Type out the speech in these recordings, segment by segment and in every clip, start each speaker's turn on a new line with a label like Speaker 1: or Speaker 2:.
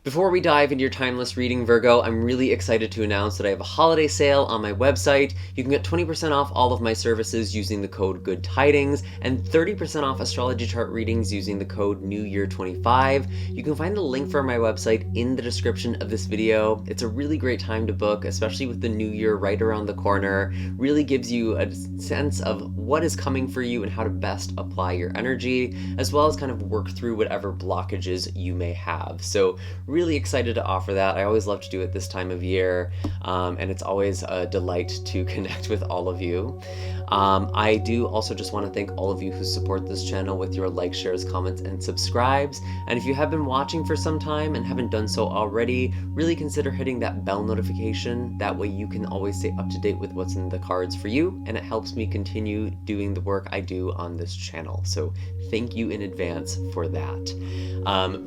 Speaker 1: Before we dive into your timeless reading, Virgo, I'm really excited to announce that I have a holiday sale on my website. You can get 20% off all of my services using the code Good Tidings, and 30% off astrology chart readings using the code New Year 25. You can find the link for my website in the description of this video. It's a really great time to book, especially with the new year right around the corner. Really gives you a sense of what is coming for you and how to best apply your energy, as well as kind of work through whatever blockages you may have. So really excited to offer that. I always love to do it this time of year, and it's always a delight to connect with all of you. I do also just want to thank all of you who support this channel with your likes, shares, comments, and subscribes. And if you have been watching for some time and haven't done so already, really consider hitting that bell notification. That way you can always stay up to date with what's in the cards for you, and it helps me continue doing the work I do on this channel. So thank you in advance for that.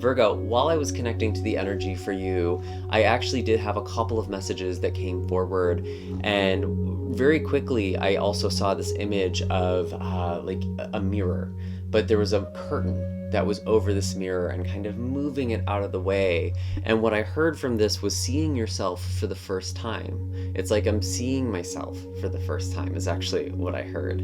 Speaker 1: Virgo, while I was connecting to the energy for you, I actually did have a couple of messages that came forward, and very quickly I also saw this image of like a mirror, but there was a curtain that was over this mirror and kind of moving it out of the way. And what I heard from this was seeing yourself for the first time. It's like I'm seeing myself for the first time is actually what I heard.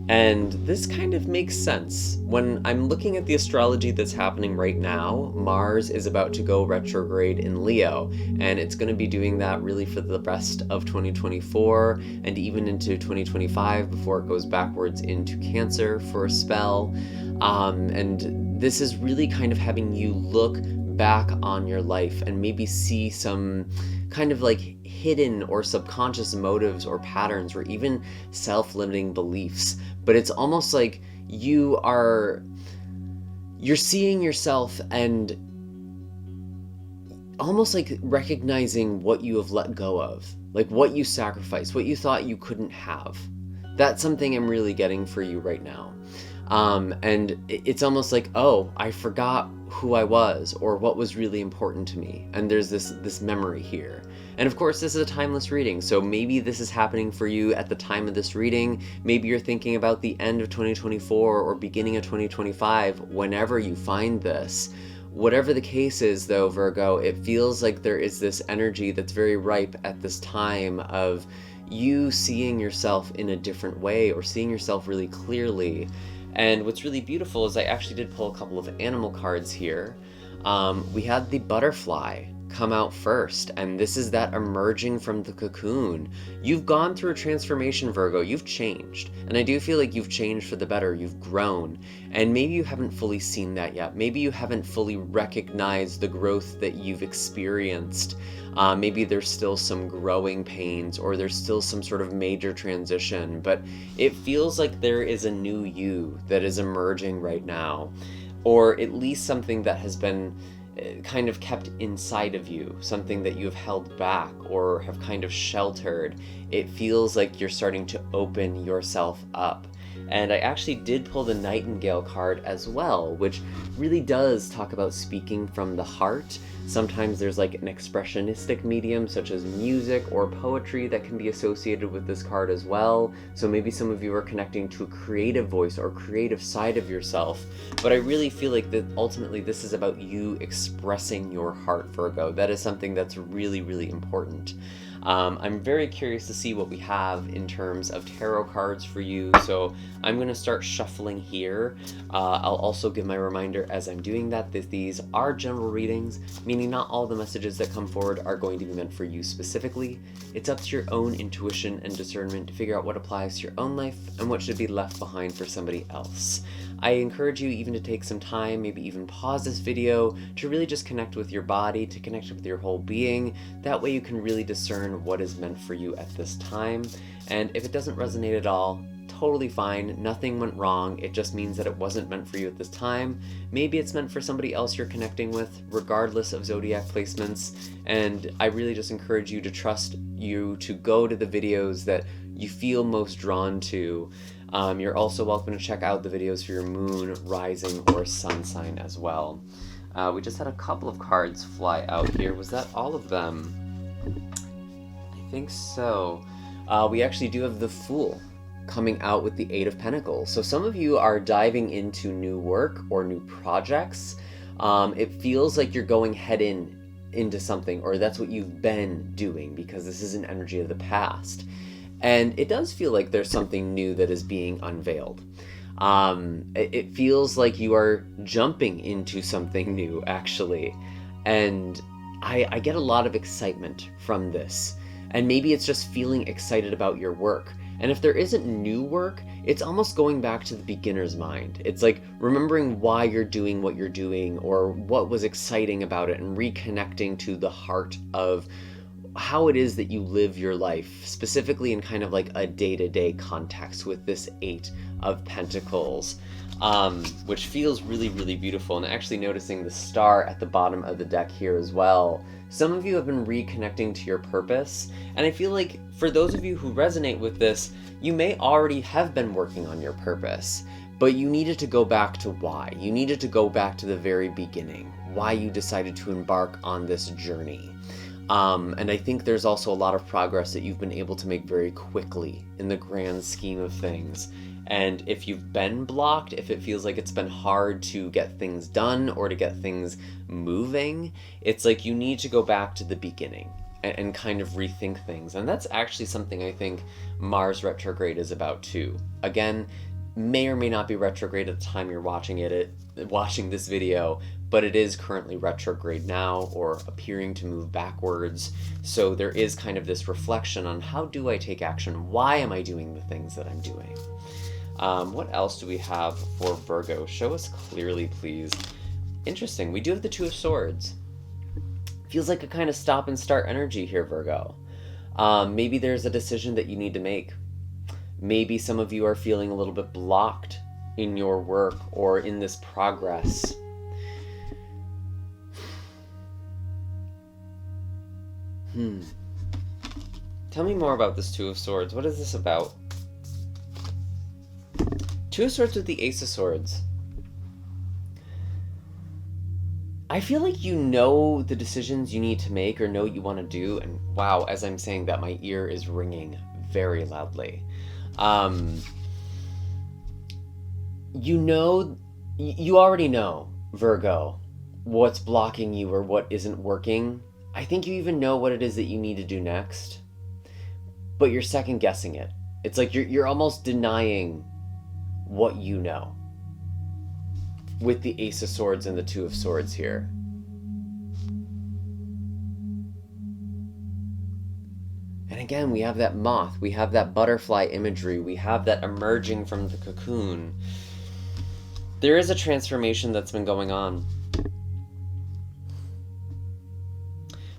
Speaker 1: And this kind of makes sense. When I'm looking at the astrology that's happening right now, Mars is about to go retrograde in Leo, and it's going to be doing that really for the rest of 2024 and even into 2025 before it goes backwards into Cancer for a spell. And this is really kind of having you look back on your life and maybe see some kind of like hidden or subconscious motives or patterns or even self-limiting beliefs. But it's almost like you're seeing yourself and almost like recognizing what you have let go of, like what you sacrificed, what you thought you couldn't have. That's something I'm really getting for you right now. And it's almost like, oh, I forgot who I was or what was really important to me. And there's this memory here. And of course, this is a timeless reading. So maybe this is happening for you at the time of this reading. Maybe you're thinking about the end of 2024 or beginning of 2025 whenever you find this. Whatever the case is, though, Virgo, it feels like there is this energy that's very ripe at this time of you seeing yourself in a different way or seeing yourself really clearly. And what's really beautiful is I actually did pull a couple of animal cards here. We had the butterfly come out first, and this is that emerging from the cocoon. You've gone through a transformation, Virgo. You've changed, and I do feel like you've changed for the better. You've grown, and maybe you haven't fully seen that yet. Maybe you haven't fully recognized the growth that you've experienced. Maybe there's still some growing pains, or there's still some sort of major transition, but it feels like there is a new you that is emerging right now, or at least something that has been kind of kept inside of you, something that you have held back or have kind of sheltered. It feels like you're starting to open yourself up. And I actually did pull the Nightingale card as well, which really does talk about speaking from the heart. Sometimes there's like an expressionistic medium such as music or poetry that can be associated with this card as well. So maybe some of you are connecting to a creative voice or creative side of yourself. But I really feel like that ultimately this is about you expressing your heart, Virgo. That is something that's really, really important. I'm very curious to see what we have in terms of tarot cards for you, so I'm going to start shuffling here. I'll also give my reminder as I'm doing that these are general readings, meaning not all the messages that come forward are going to be meant for you specifically. It's up to your own intuition and discernment to figure out what applies to your own life and what should be left behind for somebody else. I encourage you even to take some time, maybe even pause this video, to really just connect with your body, to connect with your whole being. That way you can really discern what is meant for you at this time. And if it doesn't resonate at all, totally fine. Nothing went wrong. It just means that it wasn't meant for you at this time. Maybe it's meant for somebody else you're connecting with, regardless of zodiac placements. And I really just encourage you to trust you to go to the videos that you feel most drawn to. You're also welcome to check out the videos for your moon, rising, or sun sign as well. We just had a couple of cards fly out here. Was that all of them? I think so. We actually do have the Fool coming out with the Eight of Pentacles. So some of you are diving into new work or new projects. It feels like you're going head in into something, or that's what you've been doing, because this is an energy of the past. And it does feel like there's something new that is being unveiled. It feels like you are jumping into something new, actually. And I get a lot of excitement from this. And maybe it's just feeling excited about your work. And if there isn't new work, it's almost going back to the beginner's mind. It's like remembering why you're doing what you're doing, or what was exciting about it, and reconnecting to the heart of how it is that you live your life, specifically in kind of like a day-to-day context with this Eight of Pentacles, which feels really, really beautiful. And actually noticing the star at the bottom of the deck here as well. Some of you have been reconnecting to your purpose, and I feel like for those of you who resonate with this, you may already have been working on your purpose, but you needed to go back to why. You needed to go back to the very beginning, why you decided to embark on this journey. And I think there's also a lot of progress that you've been able to make very quickly in the grand scheme of things. And if you've been blocked, if it feels like it's been hard to get things done or to get things moving, it's like you need to go back to the beginning and kind of rethink things. And that's actually something I think Mars retrograde is about too. Again, may or may not be retrograde at the time you're watching this video, but it is currently retrograde now, or appearing to move backwards. So there is kind of this reflection on, how do I take action? Why am I doing the things that I'm doing? What else do we have for Virgo? Show us clearly, please. Interesting. We do have the Two of Swords. Feels like a kind of stop and start energy here, Virgo. Maybe there's a decision that you need to make. Maybe some of you are feeling a little bit blocked in your work or in this progress. Tell me more about this Two of Swords. What is this about? Two of Swords with the Ace of Swords. I feel like you know the decisions you need to make, or know what you want to do, and wow, as I'm saying that, my ear is ringing very loudly. You already know, Virgo, what's blocking you or what isn't working. I think you even know what it is that you need to do next, but you're second guessing it. It's like you're almost denying what you know with the Ace of Swords and the Two of Swords here. And again, we have that moth, we have that butterfly imagery, we have that emerging from the cocoon. There is a transformation that's been going on.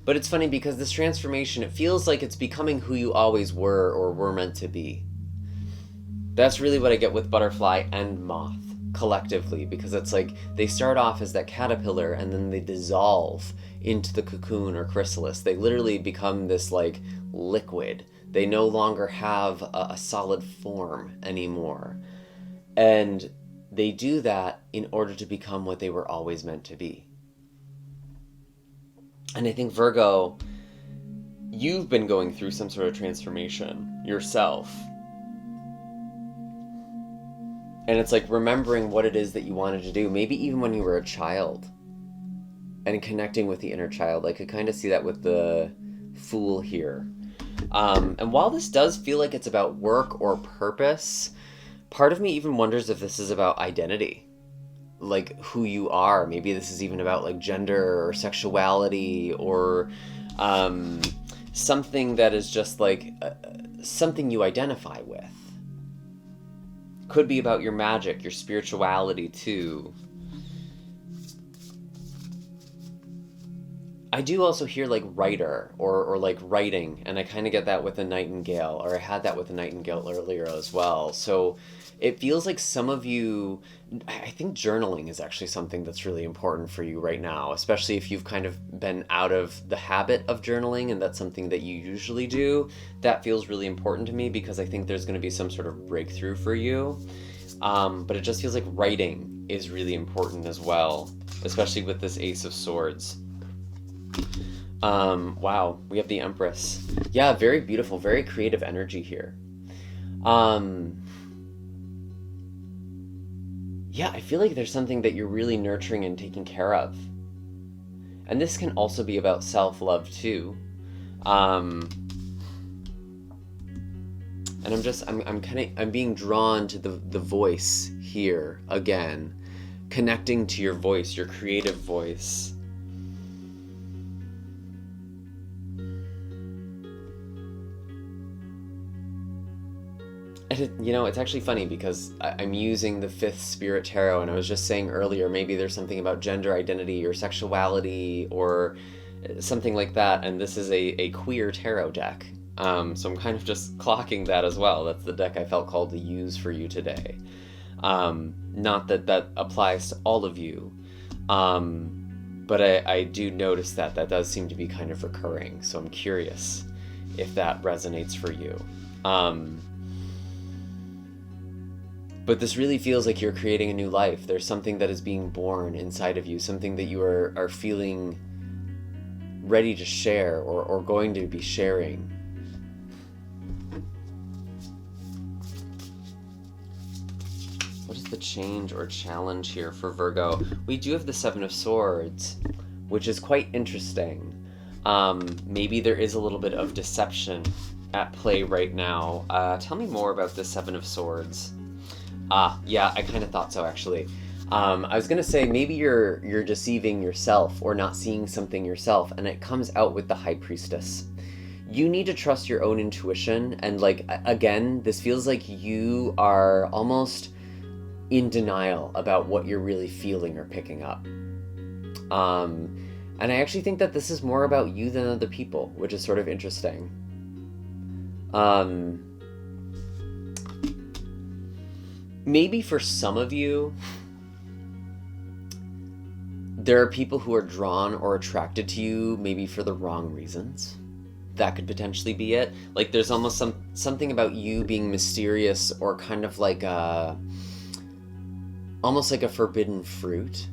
Speaker 1: But it's funny because this transformation, it feels like it's becoming who you always were or were meant to be. That's really what I get with butterfly and moth collectively, because it's like they start off as that caterpillar and then they dissolve into the cocoon or chrysalis. They literally become this like liquid. They no longer have a solid form anymore. And they do that in order to become what they were always meant to be. And I think, Virgo, you've been going through some sort of transformation yourself. And it's like remembering what it is that you wanted to do, maybe even when you were a child, and connecting with the inner child. I could kind of see that with the Fool here. And while this does feel like it's about work or purpose, part of me even wonders if this is about identity, like who you are. Maybe this is even about like gender or sexuality, or something that is just like something you identify with. Could be about your magic, your spirituality too. I do also hear like writer or like writing, and I kind of get that with the nightingale, or I had that with the nightingale earlier as well. So it feels like some of you, I think journaling is actually something that's really important for you right now, especially if you've kind of been out of the habit of journaling and that's something that you usually do. That feels really important to me because I think there's going to be some sort of breakthrough for you. But it just feels like writing is really important as well, especially with this Ace of Swords. Wow, we have the Empress. Yeah, very beautiful, very creative energy here. Yeah, I feel like there's something that you're really nurturing and taking care of. And this can also be about self-love too. And I'm being drawn to the voice here again, connecting to your voice, your creative voice. And it's actually funny because I'm using the 5th Spirit Tarot, and I was just saying earlier, maybe there's something about gender identity or sexuality or something like that, and this is a queer tarot deck. So I'm kind of just clocking that as well. That's the deck I felt called to use for you today. Not that applies to all of you, but I do notice that does seem to be kind of recurring, so I'm curious if that resonates for you. But this really feels like you're creating a new life. There's something that is being born inside of you, something that you are feeling ready to share or going to be sharing. What is the change or challenge here for Virgo? We do have the 7 of Swords, which is quite interesting. Maybe there is a little bit of deception at play right now. Tell me more about the 7 of Swords. Yeah, I kind of thought so, actually. I was going to say maybe you're deceiving yourself or not seeing something yourself, and it comes out with the High Priestess. You need to trust your own intuition, and again, this feels like you are almost in denial about what you're really feeling or picking up. And I actually think that this is more about you than other people, which is sort of interesting. Maybe for some of you, there are people who are drawn or attracted to you maybe for the wrong reasons. That could potentially be it. Like there's almost something about you being mysterious or kind of like almost like a forbidden fruit,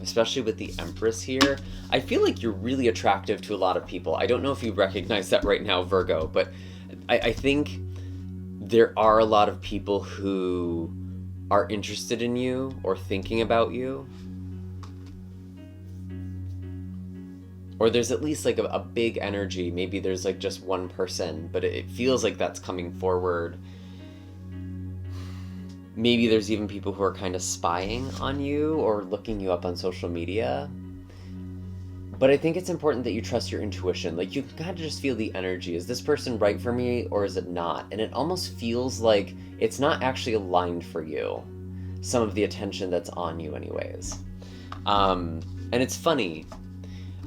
Speaker 1: especially with the Empress here. I feel like you're really attractive to a lot of people. I don't know if you recognize that right now, Virgo, but I think there are a lot of people who are interested in you or thinking about you. Or there's at least like a big energy. Maybe there's like just one person, but it feels like that's coming forward. Maybe there's even people who are kind of spying on you or looking you up on social media. But I think it's important that you trust your intuition. Like you can kind of just feel the energy. Is this person right for me or is it not? And it almost feels like it's not actually aligned for you. Some of the attention that's on you anyways. And it's funny.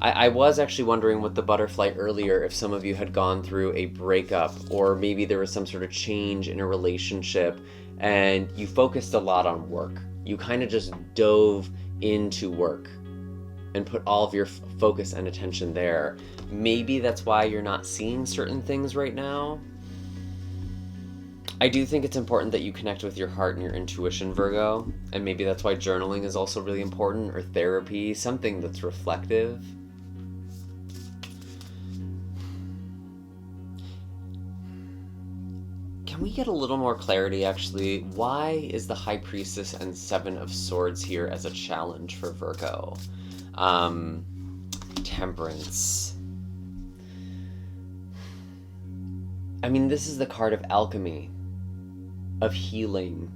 Speaker 1: I was actually wondering with the butterfly earlier if some of you had gone through a breakup or maybe there was some sort of change in a relationship and you focused a lot on work. You kind of just dove into work and put all of your focus and attention there. Maybe that's why you're not seeing certain things right now. I do think it's important that you connect with your heart and your intuition, Virgo, and maybe that's why journaling is also really important, or therapy, something that's reflective. Can we get a little more clarity, actually? Why is the High Priestess and 7 of Swords here as a challenge for Virgo? Temperance. I mean, this is the card of alchemy, of healing.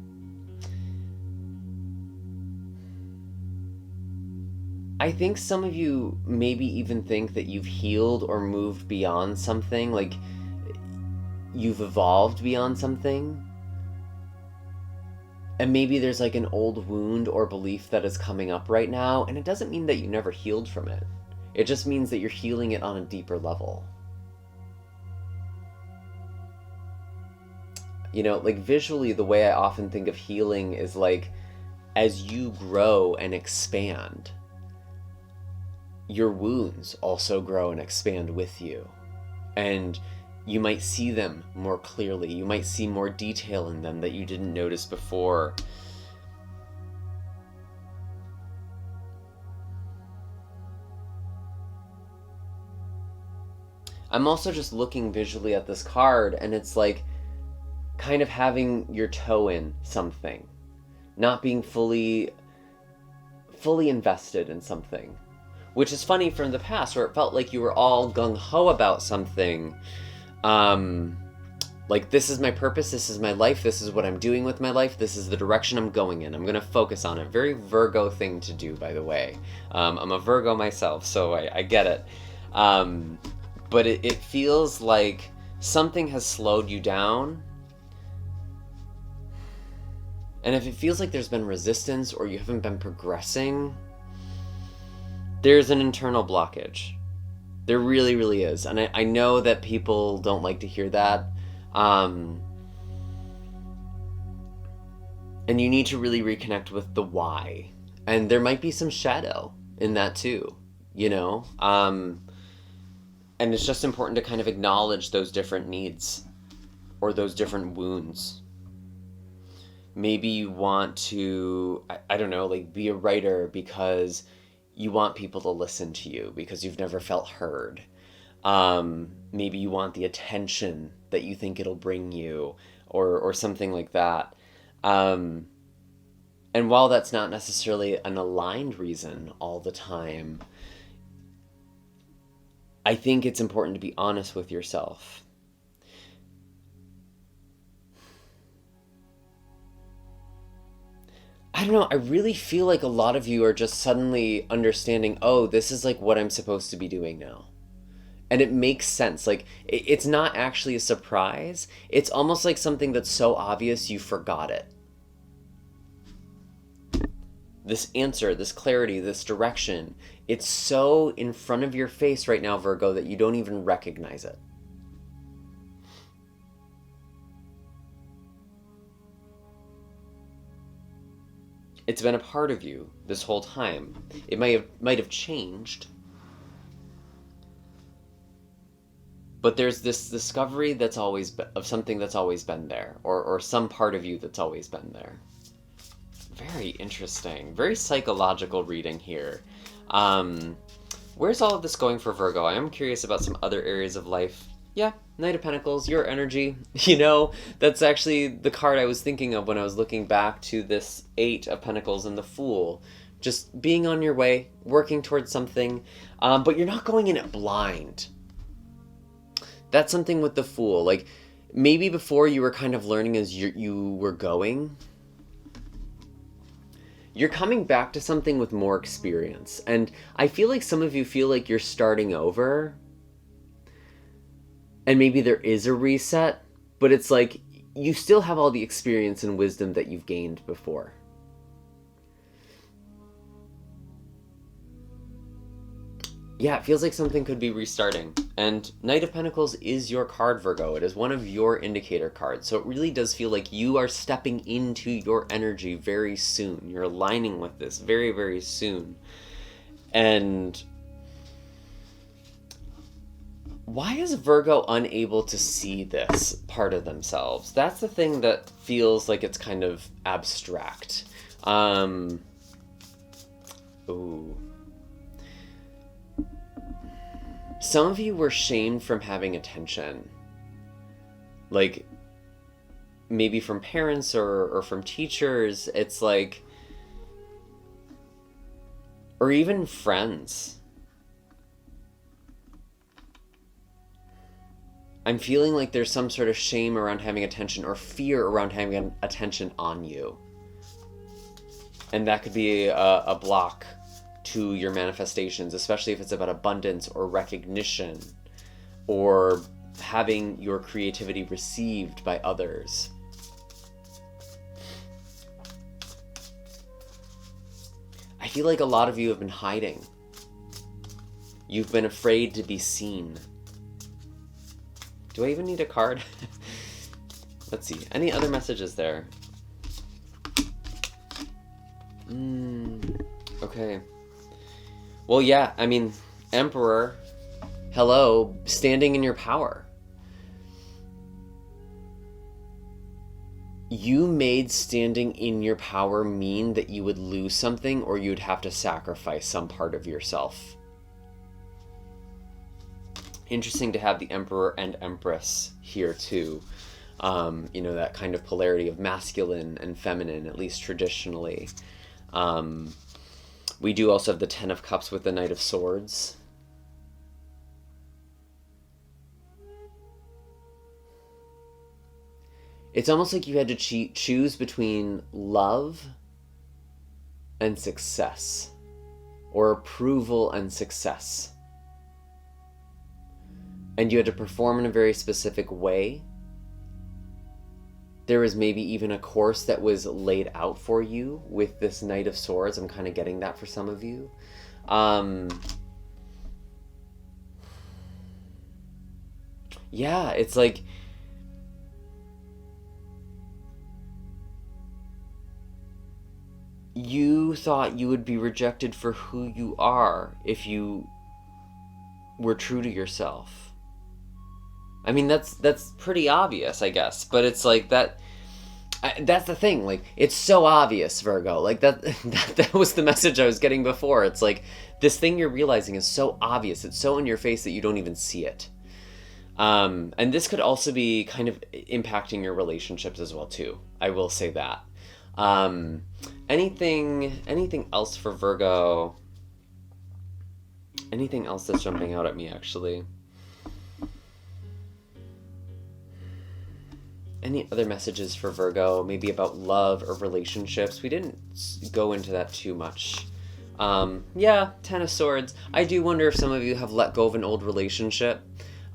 Speaker 1: I think some of you maybe even think that you've healed or moved beyond something, like you've evolved beyond something. And maybe there's like an old wound or belief that is coming up right now, and it doesn't mean that you never healed from it. It just means that you're healing it on a deeper level. You know, like visually, the way I often think of healing is like, as you grow and expand, your wounds also grow and expand with you. And you might see them more clearly. You might see more detail in them that you didn't notice before. I'm also just looking visually at this card, and it's like kind of having your toe in something, not being fully invested in something, which is funny from the past where it felt like you were all gung-ho about something. Like, this is my purpose, this is my life, this is what I'm doing with my life, this is the direction I'm going in. I'm going to focus on it. Very Virgo thing to do, by the way. I'm a Virgo myself, so I get it. But it feels like something has slowed you down. And if it feels like there's been resistance or you haven't been progressing, there's an internal blockage. There really, really is. And I know that people don't like to hear that. And you need to really reconnect with the why. And there might be some shadow in that too, you know? And it's just important to kind of acknowledge those different needs or those different wounds. Maybe you want to, I don't know, like be a writer because you want people to listen to you because you've never felt heard. Maybe you want the attention that you think it'll bring you, or something like that. And while that's not necessarily an aligned reason all the time, I think it's important to be honest with yourself. I don't know, I really feel like a lot of you are just suddenly understanding, oh, this is like what I'm supposed to be doing now. And it makes sense. Like, it's not actually a surprise. It's almost like something that's so obvious you forgot it. This answer, this clarity, this direction, it's so in front of your face right now, Virgo, that you don't even recognize it. It's been a part of you this whole time. It might have changed, but there's this discovery that's always been, of something that's always been there, or some part of you that's always been there. Very interesting. Very psychological reading here. Where's all of this going for Virgo? I am curious about some other areas of life. Yeah, Knight of Pentacles, your energy. You know, that's actually the card I was thinking of when I was looking back to this 8 of Pentacles and the Fool. Just being on your way, working towards something, but you're not going in it blind. That's something with the Fool. Like, maybe before you were kind of learning as you were going. You're coming back to something with more experience. And I feel like some of you feel like you're starting over. And maybe there is a reset, but it's like you still have all the experience and wisdom that you've gained before. Yeah, it feels like something could be restarting. And Knight of Pentacles is your card, Virgo. It is one of your indicator cards. So it really does feel like you are stepping into your energy very soon. You're aligning with this very, very soon. And why is Virgo unable to see this part of themselves? That's the thing that feels like it's kind of abstract. Ooh. Some of you were shamed from having attention. Like, maybe from parents or from teachers. It's like, or even friends. I'm feeling like there's some sort of shame around having attention or fear around having attention on you. And that could be a block to your manifestations, especially if it's about abundance or recognition or having your creativity received by others. I feel like a lot of you have been hiding. You've been afraid to be seen. Do I even need a card? Let's see. Any other messages there? Okay. Well, yeah, I mean, Emperor, hello, standing in your power. You made standing in your power mean that you would lose something or you'd have to sacrifice some part of yourself. Interesting to have the Emperor and Empress here too. You know, that kind of polarity of masculine and feminine, at least traditionally. We do also have the Ten of Cups with the Knight of Swords. It's almost like you had to choose between love and success, or approval and success. And you had to perform in a very specific way. There was maybe even a course that was laid out for you with this Knight of Swords. I'm kind of getting that for some of you. Yeah, it's like you thought you would be rejected for who you are if you were true to yourself. I mean, that's pretty obvious, I guess, but it's like that's the thing. Like, it's so obvious, Virgo. Like that was the message I was getting before. It's like this thing you're realizing is so obvious. It's so in your face that you don't even see it. And this could also be kind of impacting your relationships as well too. I will say that. Anything else for Virgo? Anything else that's jumping out at me, actually? Any other messages for Virgo, maybe about love or relationships? We didn't go into that too much. Yeah, Ten of Swords. I do wonder if some of you have let go of an old relationship,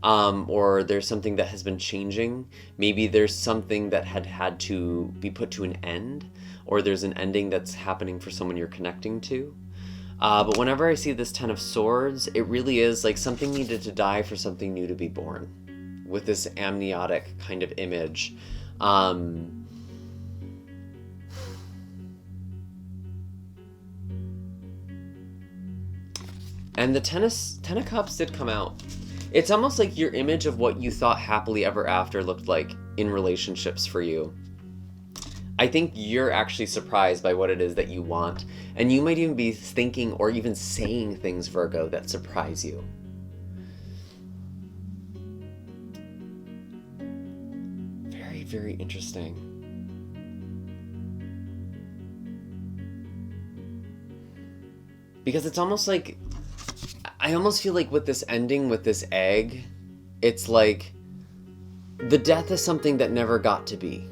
Speaker 1: or there's something that has been changing. Maybe there's something that had to be put to an end, or there's an ending that's happening for someone you're connecting to. But whenever I see this Ten of Swords, it really is like something needed to die for something new to be born, with this amniotic kind of image. And the Ten of Cups did come out. It's almost like your image of what you thought happily ever after looked like in relationships for you. I think you're actually surprised by what it is that you want. And you might even be thinking or even saying things, Virgo, that surprise you. Very, very interesting. Because it's almost like, I almost feel like with this ending, with this egg, it's like the death is something that never got to be.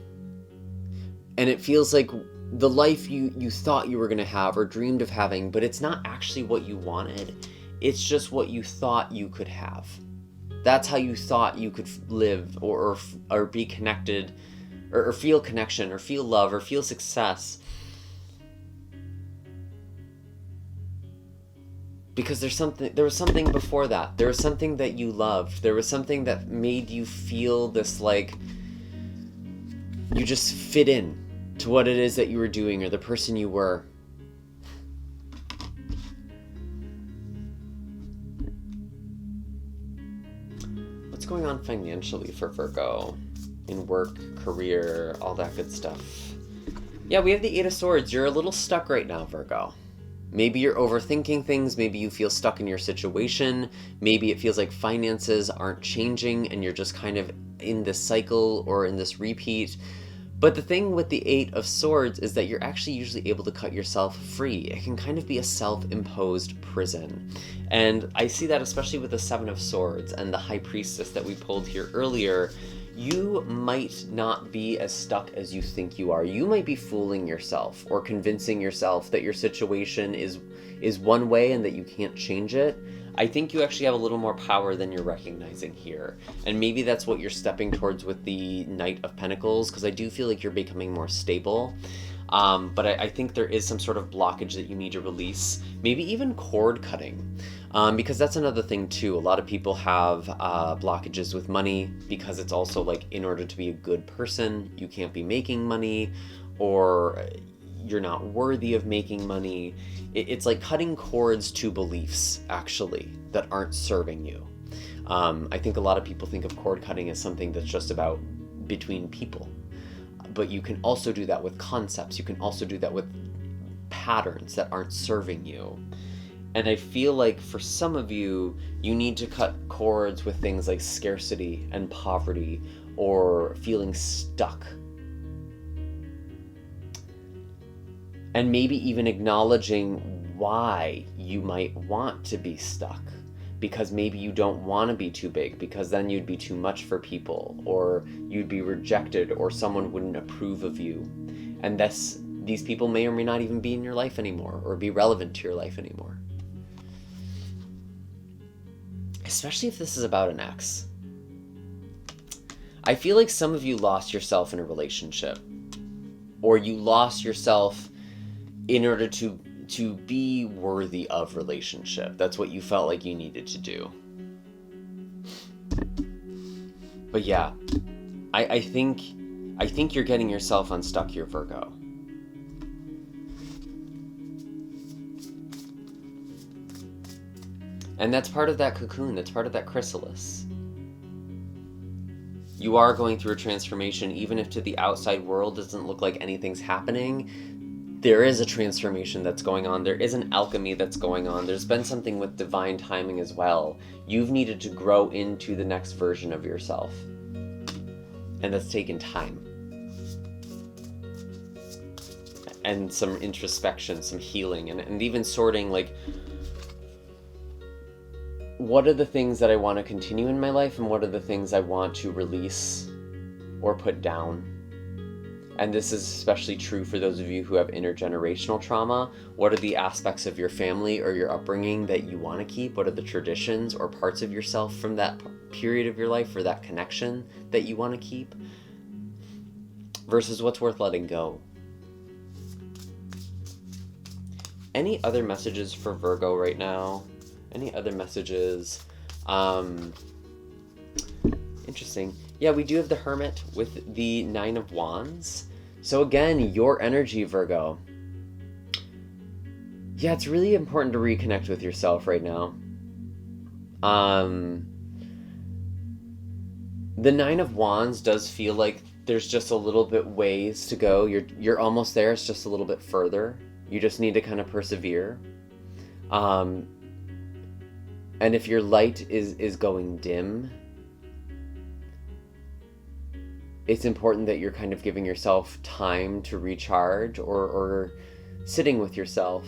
Speaker 1: And it feels like the life you thought you were going to have or dreamed of having, but it's not actually what you wanted. It's just what you thought you could have. That's how you thought you could live or be connected or feel connection or feel love or feel success. Because there was something before that. There was something that you loved. There was something that made you feel this, like, you just fit in to what it is that you were doing or the person you were. What's going on financially for Virgo? In work, career, all that good stuff. Yeah, we have the Eight of Swords. You're a little stuck right now, Virgo. Maybe you're overthinking things. Maybe you feel stuck in your situation. Maybe it feels like finances aren't changing and you're just kind of in this cycle or in this repeat. But the thing with the Eight of Swords is that you're actually usually able to cut yourself free. It can kind of be a self-imposed prison. And I see that especially with the Seven of Swords and the High Priestess that we pulled here earlier. You might not be as stuck as you think you are. You might be fooling yourself or convincing yourself that your situation is one way and that you can't change it. I think you actually have a little more power than you're recognizing here. And maybe that's what you're stepping towards with the Knight of Pentacles, because I do feel like you're becoming more stable. But I think there is some sort of blockage that you need to release. Maybe even cord cutting. Because that's another thing too. A lot of people have blockages with money because it's also like, in order to be a good person, you can't be making money, or you're not worthy of making money. It's like cutting cords to beliefs, actually, that aren't serving you. I think a lot of people think of cord cutting as something that's just about between people. But you can also do that with concepts. You can also do that with patterns that aren't serving you. And I feel like for some of you, you need to cut cords with things like scarcity and poverty or feeling stuck. And maybe even acknowledging why you might want to be stuck. Because maybe you don't want to be too big, because then you'd be too much for people, or you'd be rejected, or someone wouldn't approve of you. And these people may or may not even be in your life anymore, or be relevant to your life anymore. Especially if this is about an ex. I feel like some of you lost yourself in a relationship, or you lost yourself in order to be worthy of relationship. That's what you felt like you needed to do. But yeah, I think you're getting yourself unstuck here, Virgo. And that's part of that cocoon, that's part of that chrysalis. You are going through a transformation, even if to the outside world doesn't look like anything's happening. There is a transformation that's going on. There is an alchemy that's going on. There's been something with divine timing as well. You've needed to grow into the next version of yourself. And that's taken time. And some introspection, some healing, and even sorting, like, what are the things that I want to continue in my life, and what are the things I want to release or put down? And this is especially true for those of you who have intergenerational trauma. What are the aspects of your family or your upbringing that you want to keep? What are the traditions or parts of yourself from that period of your life, or that connection that you want to keep? Versus what's worth letting go. Any other messages for Virgo right now? Any other messages? Interesting. Yeah, we do have the Hermit with the 9 of Wands. So again, your energy, Virgo. Yeah, it's really important to reconnect with yourself right now. The 9 of Wands does feel like there's just a little bit ways to go. You're almost there, it's just a little bit further. You just need to kind of persevere. And if your light is going dim, it's important that you're kind of giving yourself time to recharge, or sitting with yourself.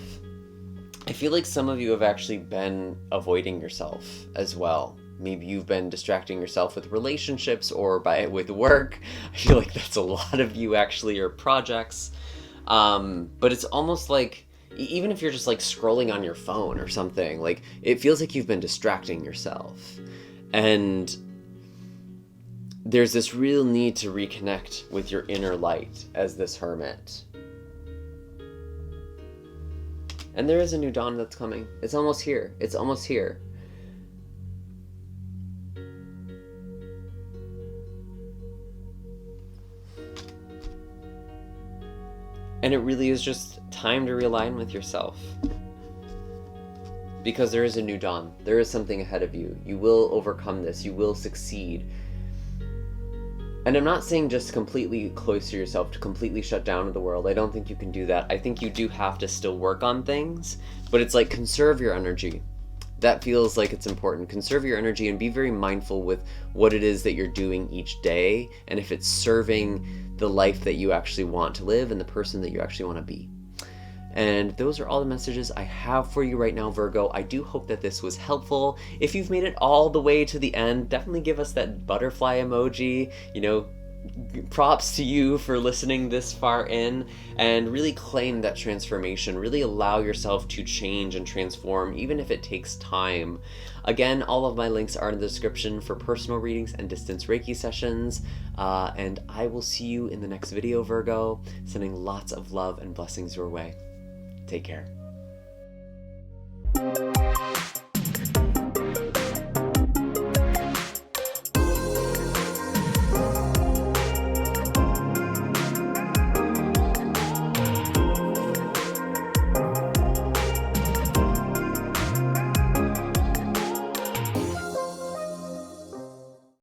Speaker 1: I feel like some of you have actually been avoiding yourself as well. Maybe you've been distracting yourself with relationships or with work. I feel like that's a lot of you actually, or projects. But it's almost like, even if you're just like scrolling on your phone or something, like it feels like you've been distracting yourself. And there's this real need to reconnect with your inner light as this Hermit. And there is a new dawn that's coming. It's almost here. It's almost here. And it really is just time to realign with yourself. Because there is a new dawn. There is something ahead of you. You will overcome this. You will succeed. And I'm not saying just completely close to yourself, to completely shut down to the world. I don't think you can do that. I think you do have to still work on things, but it's like, conserve your energy. That feels like it's important. Conserve your energy and be very mindful with what it is that you're doing each day, and if it's serving the life that you actually want to live and the person that you actually want to be. And those are all the messages I have for you right now, Virgo. I do hope that this was helpful. If you've made it all the way to the end, definitely give us that butterfly emoji. You know, props to you for listening this far in, and really claim that transformation. Really allow yourself to change and transform, even if it takes time. Again, all of my links are in the description for personal readings and distance Reiki sessions. And I will see you in the next video, Virgo. Sending lots of love and blessings your way. Take care.